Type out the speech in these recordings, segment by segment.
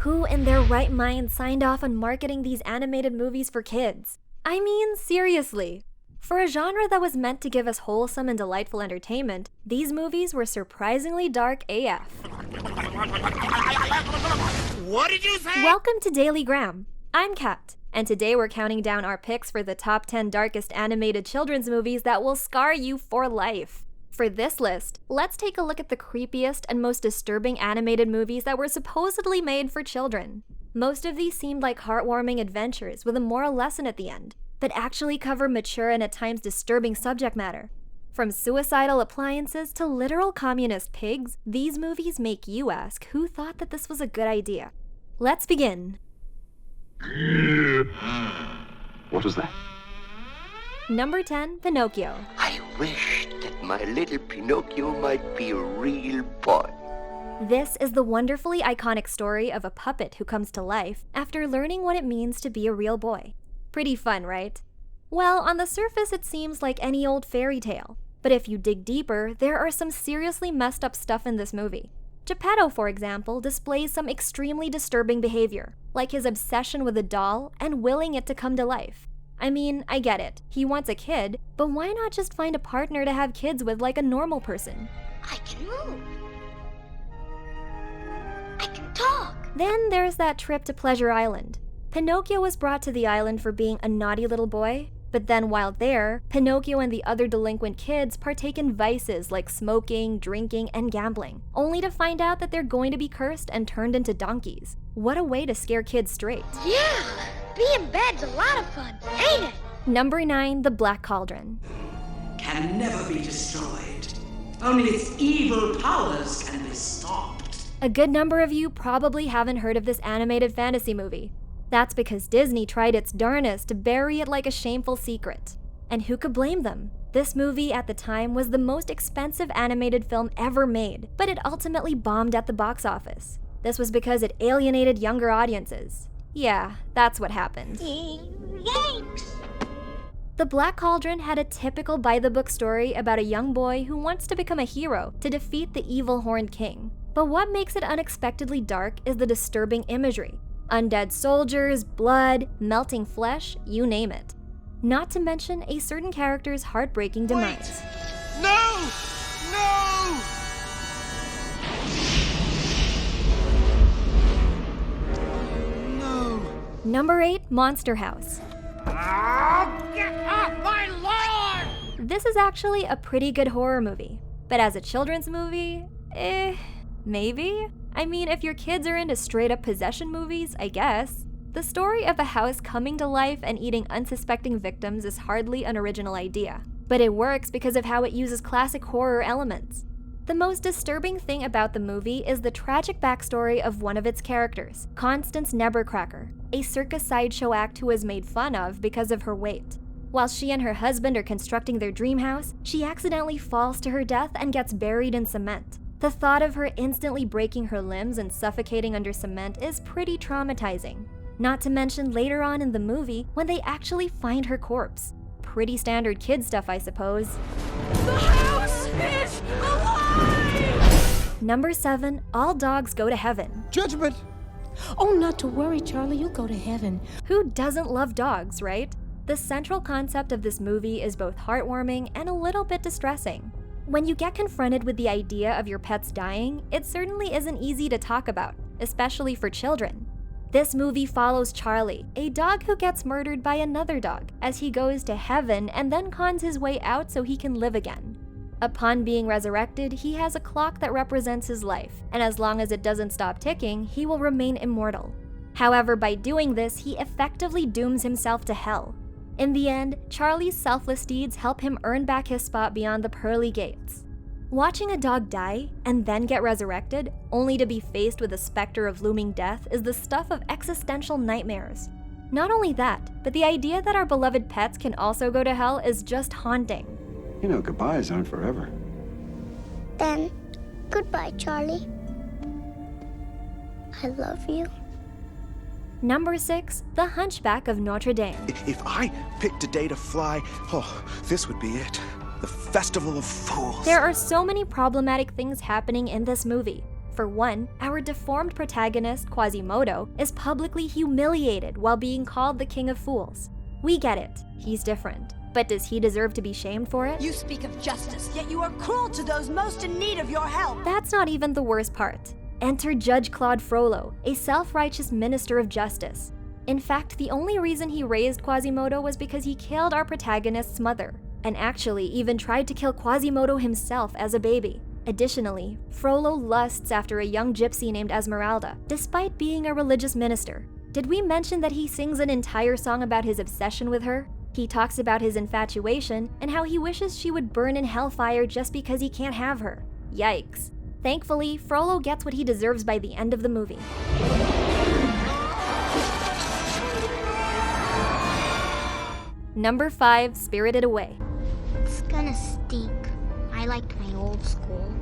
Who in their right mind signed off on marketing these animated movies for kids? I mean, seriously. For a genre that was meant to give us wholesome and delightful entertainment, these movies were surprisingly dark AF. What did you say? Welcome to Daily Gram. I'm Kat, and today we're counting down our picks for the top 10 darkest animated children's movies that will scar you for life. For this list, let's take a look at the creepiest and most disturbing animated movies that were supposedly made for children. Most of these seemed like heartwarming adventures with a moral lesson at the end, but actually cover mature and at times disturbing subject matter. From suicidal appliances to literal communist pigs, these movies make you ask who thought that this was a good idea. Let's begin. What was that? Number 10, Pinocchio. I wish that my little Pinocchio might be a real boy. This is the wonderfully iconic story of a puppet who comes to life after learning what it means to be a real boy. Pretty fun, right? Well, on the surface it seems like any old fairy tale, but if you dig deeper, there are some seriously messed up stuff in this movie. Geppetto, for example, displays some extremely disturbing behavior, like his obsession with a doll and willing it to come to life. I mean, I get it, he wants a kid, but why not just find a partner to have kids with like a normal person? I can move. I can talk. Then there's that trip to Pleasure Island. Pinocchio was brought to the island for being a naughty little boy, but then while there, Pinocchio and the other delinquent kids partake in vices like smoking, drinking, and gambling, only to find out that they're going to be cursed and turned into donkeys. What a way to scare kids straight. Yeah, being bad's a lot of fun, ain't it? Number 9, The Black Cauldron. Can never be destroyed. Only its evil powers can be stopped. A good number of you probably haven't heard of this animated fantasy movie. That's because Disney tried its darnest to bury it like a shameful secret. And who could blame them? This movie at the time was the most expensive animated film ever made, but it ultimately bombed at the box office. This was because it alienated younger audiences. Yeah, that's what happened. Yikes! The Black Cauldron had a typical by-the-book story about a young boy who wants to become a hero to defeat the evil Horned King. But what makes it unexpectedly dark is the disturbing imagery. Undead soldiers, blood, melting flesh, you name it. Not to mention a certain character's heartbreaking demise. Wait. No! No! No! Number 8, Monster House. Get off my lawn! This is actually a pretty good horror movie, but as a children's movie, maybe? I mean, if your kids are into straight-up possession movies, I guess. The story of a house coming to life and eating unsuspecting victims is hardly an original idea, but it works because of how it uses classic horror elements. The most disturbing thing about the movie is the tragic backstory of one of its characters, Constance Nebercracker, a circus sideshow act who is made fun of because of her weight. While she and her husband are constructing their dream house, she accidentally falls to her death and gets buried in cement. The thought of her instantly breaking her limbs and suffocating under cement is pretty traumatizing. Not to mention later on in the movie when they actually find her corpse. Pretty standard kid stuff, I suppose. The house is alive! Number 7, All Dogs Go to Heaven. Judgment! Oh, not to worry, Charlie, you'll go to heaven. Who doesn't love dogs, right? The central concept of this movie is both heartwarming and a little bit distressing. When you get confronted with the idea of your pets dying, it certainly isn't easy to talk about, especially for children. This movie follows Charlie, a dog who gets murdered by another dog, as he goes to heaven and then cons his way out so he can live again. Upon being resurrected, he has a clock that represents his life, and as long as it doesn't stop ticking, he will remain immortal. However, by doing this, he effectively dooms himself to hell. In the end, Charlie's selfless deeds help him earn back his spot beyond the pearly gates. Watching a dog die and then get resurrected, only to be faced with the specter of looming death, is the stuff of existential nightmares. Not only that, but the idea that our beloved pets can also go to hell is just haunting. You know, goodbyes aren't forever. Then, goodbye, Charlie. I love you. Number 6, The Hunchback of Notre Dame. If I picked a day to fly, this would be it. The Festival of Fools. There are so many problematic things happening in this movie, For one, our deformed protagonist, Quasimodo, is publicly humiliated while being called the King of Fools. We get it, he's different. But does he deserve to be shamed for it? You speak of justice, yet you are cruel to those most in need of your help. That's not even the worst part. Enter Judge Claude Frollo, a self-righteous minister of justice. In fact, the only reason he raised Quasimodo was because he killed our protagonist's mother, and actually even tried to kill Quasimodo himself as a baby. Additionally, Frollo lusts after a young gypsy named Esmeralda, despite being a religious minister. Did we mention that he sings an entire song about his obsession with her? He talks about his infatuation and how he wishes she would burn in hellfire just because he can't have her. Yikes. Thankfully, Frollo gets what he deserves by the end of the movie. Number 5, Spirited Away. It's gonna stink. I liked my old school.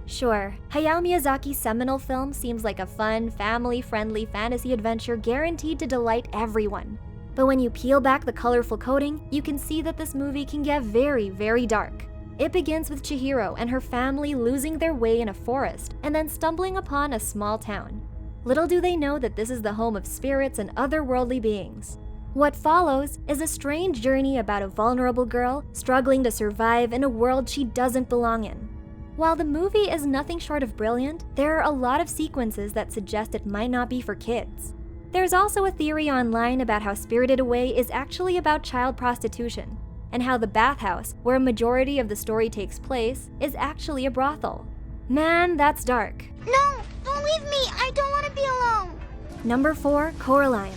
Sure, Hayao Miyazaki's seminal film seems like a fun, family-friendly fantasy adventure guaranteed to delight everyone. But when you peel back the colorful coating, you can see that this movie can get very, very dark. It begins with Chihiro and her family losing their way in a forest and then stumbling upon a small town. Little do they know that this is the home of spirits and otherworldly beings. What follows is a strange journey about a vulnerable girl struggling to survive in a world she doesn't belong in. While the movie is nothing short of brilliant, there are a lot of sequences that suggest it might not be for kids. There's also a theory online about how Spirited Away is actually about child prostitution, and how the bathhouse, where a majority of the story takes place, is actually a brothel. Man, that's dark. No, don't leave me. I don't want to be alone. Number 4, Coraline.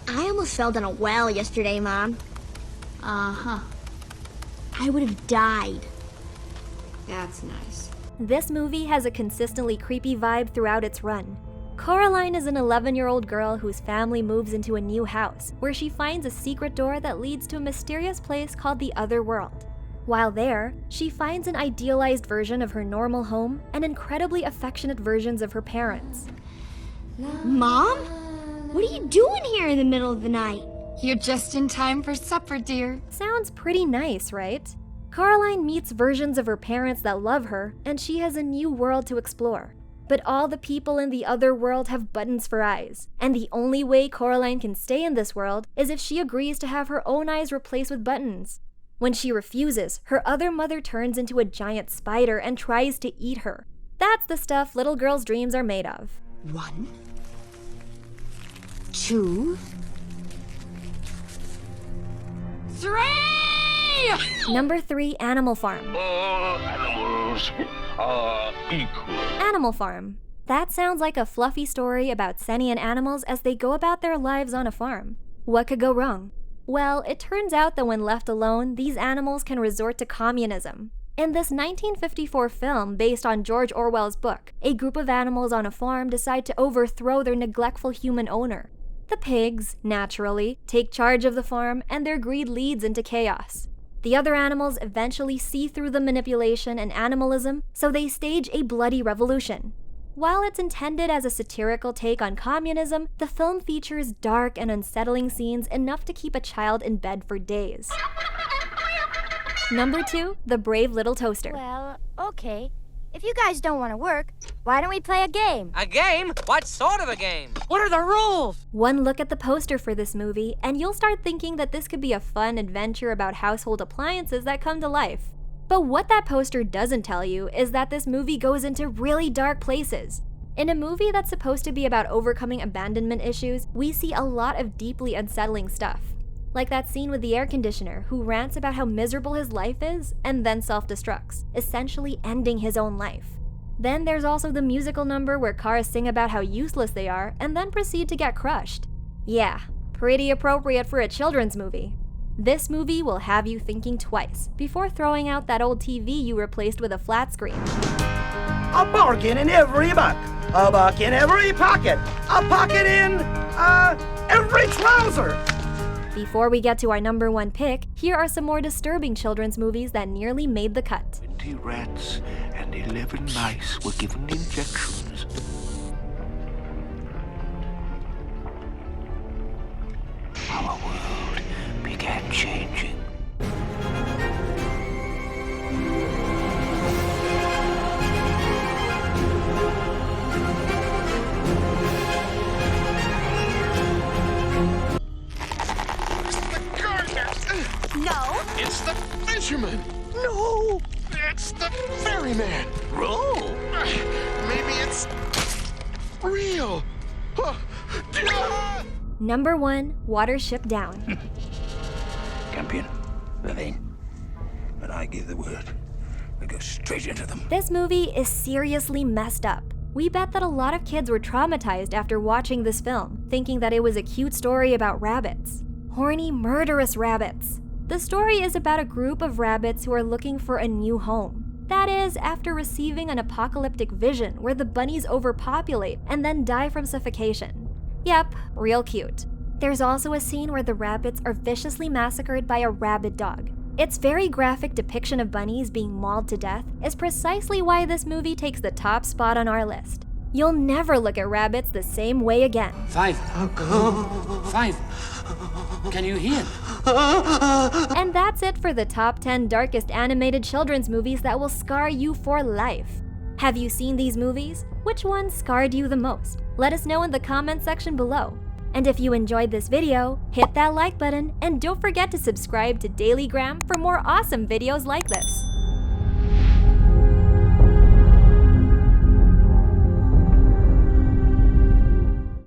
I almost fell down a well yesterday, Mom. Uh-huh. I would have died. That's nice. This movie has a consistently creepy vibe throughout its run. Coraline is an 11-year-old girl whose family moves into a new house, where she finds a secret door that leads to a mysterious place called the Other World. While there, she finds an idealized version of her normal home and incredibly affectionate versions of her parents. Mom? What are you doing here in the middle of the night? You're just in time for supper, dear. Sounds pretty nice, right? Coraline meets versions of her parents that love her, and she has a new world to explore. But all the people in the other world have buttons for eyes, and the only way Coraline can stay in this world is if she agrees to have her own eyes replaced with buttons. When she refuses, her other mother turns into a giant spider and tries to eat her. That's the stuff little girls' dreams are made of. 1, 2, 3! Number 3, Animal Farm. All animals are equal. Animal Farm. That sounds like a fluffy story about sentient animals as they go about their lives on a farm. What could go wrong? Well, it turns out that when left alone, these animals can resort to communism. In this 1954 film based on George Orwell's book, a group of animals on a farm decide to overthrow their neglectful human owner. The pigs, naturally, take charge of the farm, and their greed leads into chaos. The other animals eventually see through the manipulation and animalism, so they stage a bloody revolution. While it's intended as a satirical take on communism, the film features dark and unsettling scenes enough to keep a child in bed for days. Number 2, The Brave Little Toaster. Well, okay. If you guys don't want to work, why don't we play a game? A game? What sort of a game? What are the rules? One look at the poster for this movie, and you'll start thinking that this could be a fun adventure about household appliances that come to life. But what that poster doesn't tell you is that this movie goes into really dark places. In a movie that's supposed to be about overcoming abandonment issues, we see a lot of deeply unsettling stuff. Like that scene with the air conditioner who rants about how miserable his life is and then self-destructs, essentially ending his own life. Then there's also the musical number where cars sing about how useless they are and then proceed to get crushed. Yeah, pretty appropriate for a children's movie. This movie will have you thinking twice before throwing out that old TV you replaced with a flat screen. A bargain in every buck, a buck in every pocket, a pocket in, every trouser. Before we get to our number 1 pick, here are some more disturbing children's movies that nearly made the cut. 20 rats and 11 mice were given injections. Our world began changing. real. Number 1, Watership Down. Campion, Levine. When I give the word, we go straight into them. This movie is seriously messed up. We bet that a lot of kids were traumatized after watching this film, thinking that it was a cute story about rabbits. Horny, murderous rabbits. The story is about a group of rabbits who are looking for a new home. That is, after receiving an apocalyptic vision where the bunnies overpopulate and then die from suffocation. Yep, real cute. There's also a scene where the rabbits are viciously massacred by a rabid dog. Its very graphic depiction of bunnies being mauled to death is precisely why this movie takes the top spot on our list. You'll never look at rabbits the same way again. 5. 5. Can you hear? And that's it for the top 10 darkest animated children's movies that will scar you for life. Have you seen these movies? Which one scarred you the most? Let us know in the comment section below. And if you enjoyed this video, hit that like button and don't forget to subscribe to Dailygram for more awesome videos like this.